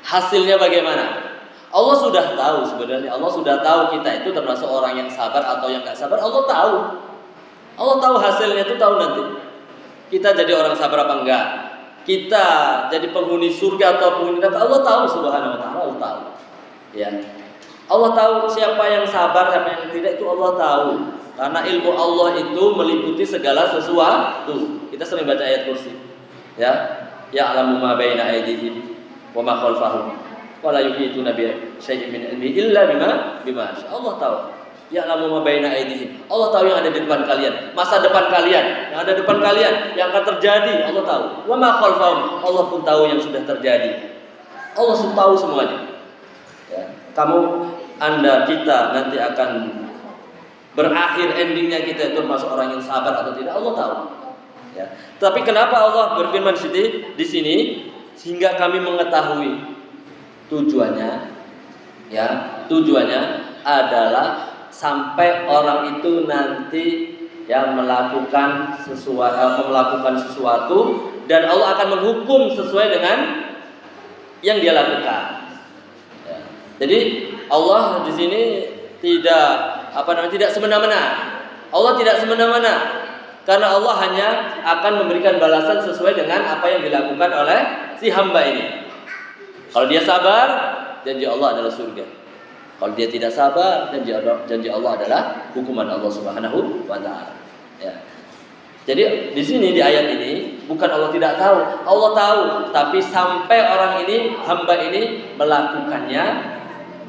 Hasilnya bagaimana? Allah sudah tahu sebenarnya. Allah sudah tahu kita itu termasuk orang yang sabar atau yang gak sabar. Allah tahu. Allah tahu hasilnya itu, tahu nanti. Kita jadi orang sabar apa enggak? Kita jadi penghuni surga atau penghuni neraka, Allah tahu subhanahu wa ta'ala. Allah tahu. Ya. Allah tahu siapa yang sabar, siapa yang tidak, itu Allah tahu. Karena ilmu Allah itu meliputi segala sesuatu. Kita sering baca ayat kursi. Ya. Ya'lamu ma baina aydihim wa ma khalfahum wa la yuhituna bi syai'in min ilmihi illa bima syaa. Allah tahu. Ya'lamu ma baina aydihim. Allah tahu yang ada di depan kalian, masa depan kalian, yang ada depan kalian, yang akan terjadi, Allah tahu. Wa ma khalfahum, Allah pun tahu yang sudah terjadi. Allah sudah tahu semuanya. Ya. Anda, kita nanti akan berakhir, endingnya kita itu termasuk orang yang sabar atau tidak, Allah tahu. Ya. Tapi kenapa Allah berfirman di sini sehingga kami mengetahui tujuannya? Ya, tujuannya adalah sampai orang itu nanti yang melakukan sesuatu dan Allah akan menghukum sesuai dengan yang dia lakukan. Ya. Jadi Allah di sini tidak semena-mena. Allah tidak semena-mena. Karena Allah hanya akan memberikan balasan sesuai dengan apa yang dilakukan oleh si hamba ini. Kalau dia sabar, janji Allah adalah surga. Kalau dia tidak sabar, janji Allah adalah hukuman Allah Subhanahu wa ta'ala. Ya. Jadi di sini di ayat ini bukan Allah tidak tahu, Allah tahu, tapi sampai orang ini, hamba ini melakukannya,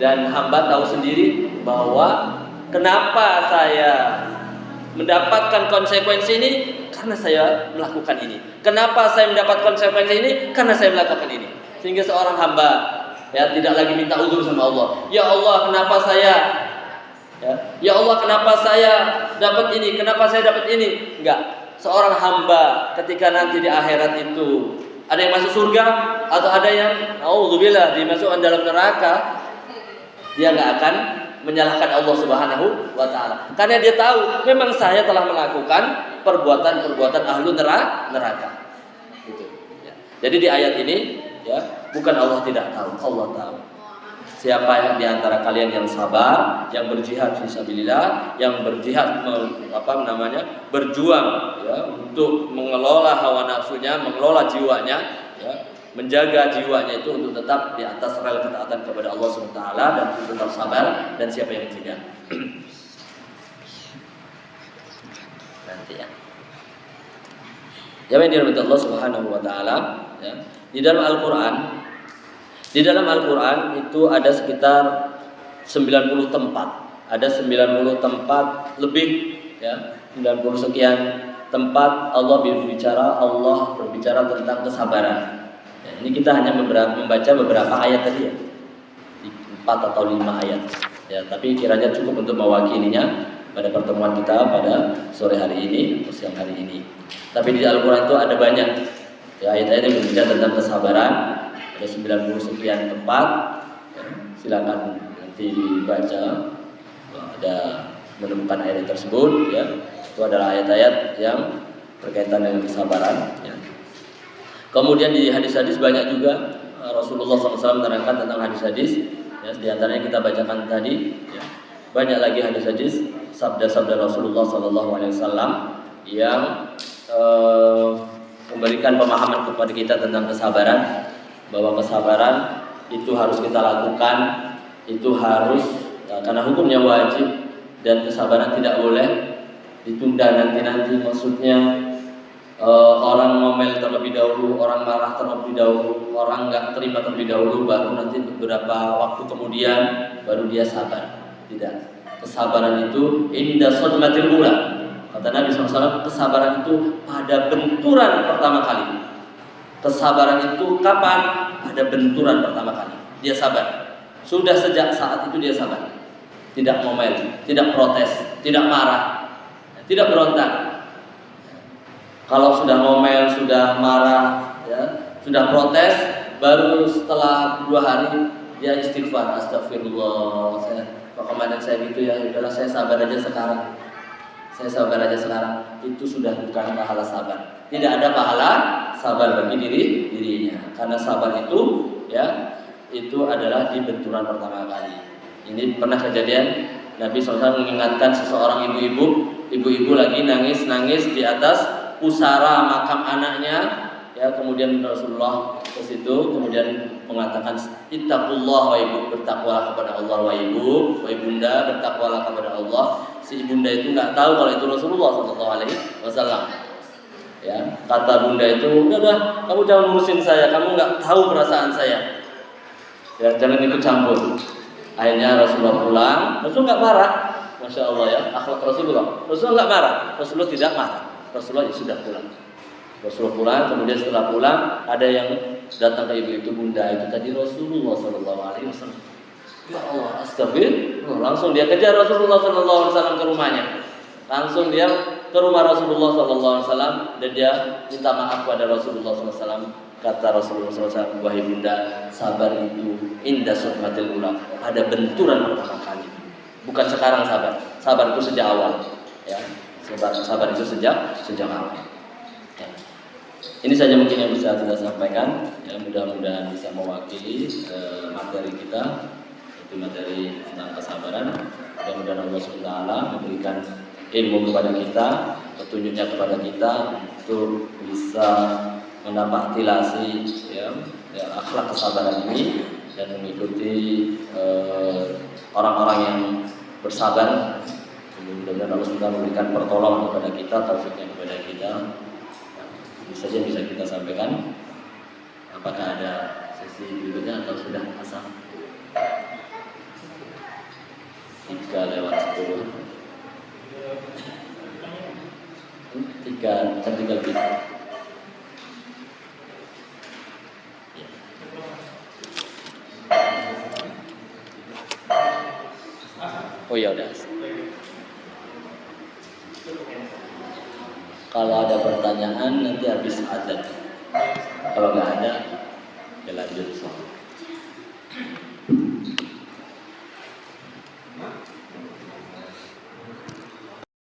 dan hamba tahu sendiri bahwa kenapa saya mendapatkan konsekuensi ini, karena saya melakukan ini. Kenapa saya mendapat konsekuensi ini? Karena saya melakukan ini. Sehingga seorang hamba tidak lagi minta uzur sama Allah. Ya Allah, kenapa saya? Ya Allah, kenapa saya dapat ini? Kenapa saya dapat ini? Enggak. Seorang hamba ketika nanti di akhirat itu ada yang masuk surga atau ada yang auzubillah dimasukkan dalam neraka, dia enggak akan menyalahkan Allah Subhanahu wa ta'ala. Karena dia tahu memang saya telah melakukan perbuatan-perbuatan ahlu neraka. Gitu. Ya. Jadi di ayat ini bukan Allah tidak tahu, Allah tahu. Siapa yang di antara kalian yang sabar, yang berjihad fisabilillah, yang berjihad berjuang untuk mengelola hawa nafsunya, mengelola jiwanya, menjaga jiwanya itu untuk tetap di atas rel ketaatan kepada Allah SWT dan tetap sabar, dan siapa yang tidak. Nanti ya. Yang dirahmati Allah Subhanahu wa taala, ya. Di dalam Al-Qur'an itu ada sekitar 90 tempat. Ada 90 tempat lebih, ya. 90 sekian tempat Allah berbicara tentang kesabaran. Ini kita hanya membaca beberapa ayat tadi ya, 4 atau 5 ayat ya, tapi kiranya cukup untuk mewakilinya pada pertemuan kita pada sore hari ini atau siang hari ini. Tapi di Al-Quran itu ada banyak ya, ayat-ayat yang berbicara tentang kesabaran. Ada 90 sekian tempat ya, silakan nanti dibaca, ada menemukan ayat tersebut ya. Itu adalah ayat-ayat yang berkaitan dengan kesabaran ya. Kemudian di hadis-hadis banyak juga Rasulullah SAW menerangkan tentang hadis-hadis ya, di antaranya kita bacakan tadi ya. Banyak lagi hadis-hadis sabda-sabda Rasulullah SAW yang memberikan pemahaman kepada kita tentang kesabaran. bahwa kesabaran itu harus kita lakukan, itu harus karena hukumnya wajib, dan kesabaran tidak boleh ditunda nanti. Maksudnya orang ngomel terlebih dahulu, orang marah terlebih dahulu, orang nggak terima terlebih dahulu, baru nanti beberapa waktu kemudian baru dia sabar. Tidak. Kesabaran itu inda sadmatil ula. Kata Nabi SAW, kesabaran itu pada benturan pertama kali. Kesabaran itu kapan? Pada benturan pertama kali. Dia sabar. Sudah sejak saat itu dia sabar. Tidak ngomel, tidak protes, tidak marah, tidak berontak. Kalau sudah ngomel, sudah marah, ya, sudah protes, baru setelah 2 hari dia istighfar, astagfirullah, kemarin saya gitu ya, udahlah saya sabar aja sekarang. Saya sabar aja sekarang. Itu sudah bukan pahala sabar. Tidak ada pahala sabar bagi dirinya. Karena sabar itu, ya, itu adalah di benturan pertama kali. Ini pernah kejadian Nabi SAW mengingatkan seseorang ibu-ibu lagi nangis di atas pusara makam anaknya, ya, kemudian Rasulullah ke situ kemudian mengatakan, ittaqullah wa ibu, bertakwalah kepada Allah, wa ibunda, bertakwalah kepada Allah. Si ibunda itu nggak tahu kalau itu Rasulullah SAW. Ya, kata bunda itu, udah, kamu jangan ngurusin saya, kamu nggak tahu perasaan saya. Ya, jangan ikut campur. Akhirnya Rasulullah pulang, Rasul nggak marah, masya Allah ya, akhlak Rasulullah. Rasulullah nggak marah, Rasulullah tidak marah. Rasulullah ya sudah pulang. Rasulullah pulang, kemudian setelah pulang ada yang datang ke ibu itu, bunda itu tadi Rasulullah SAW. Ya Allah, astagfirullah. Langsung dia kejar Rasulullah SAW ke rumahnya. Langsung dia ke rumah Rasulullah SAW dan dia minta maaf kepada Rasulullah SAW. Kata Rasulullah SAW, wahai bunda, sabar itu indah sadmatil ula, ada benturan pertama kali. Bukan sekarang sabar. Sabar itu sejak awal. Ya, sabar itu sejak awal. Ya. Ini saja mungkin yang bisa kita sampaikan. Ya, mudah-mudahan bisa mewakili materi kita, itu materi tentang kesabaran. Mudah-mudahan Allah SWT memberikan ilmu kepada kita, petunjuknya kepada kita untuk bisa mendapati ya, akhlak kesabaran ini dan mengikuti orang-orang yang bersabar. Mudah-mudahan Allah SWT memberikan pertolongan kepada kita, taufiknya kepada kita. Ini saja yang bisa kita sampaikan. Apakah ada sesi berikutnya atau sudah asal? 3:10. 3 lebih. Oh ya udah. Kalau ada pertanyaan nanti habis adzan. Kalau nggak ada, ya lanjut.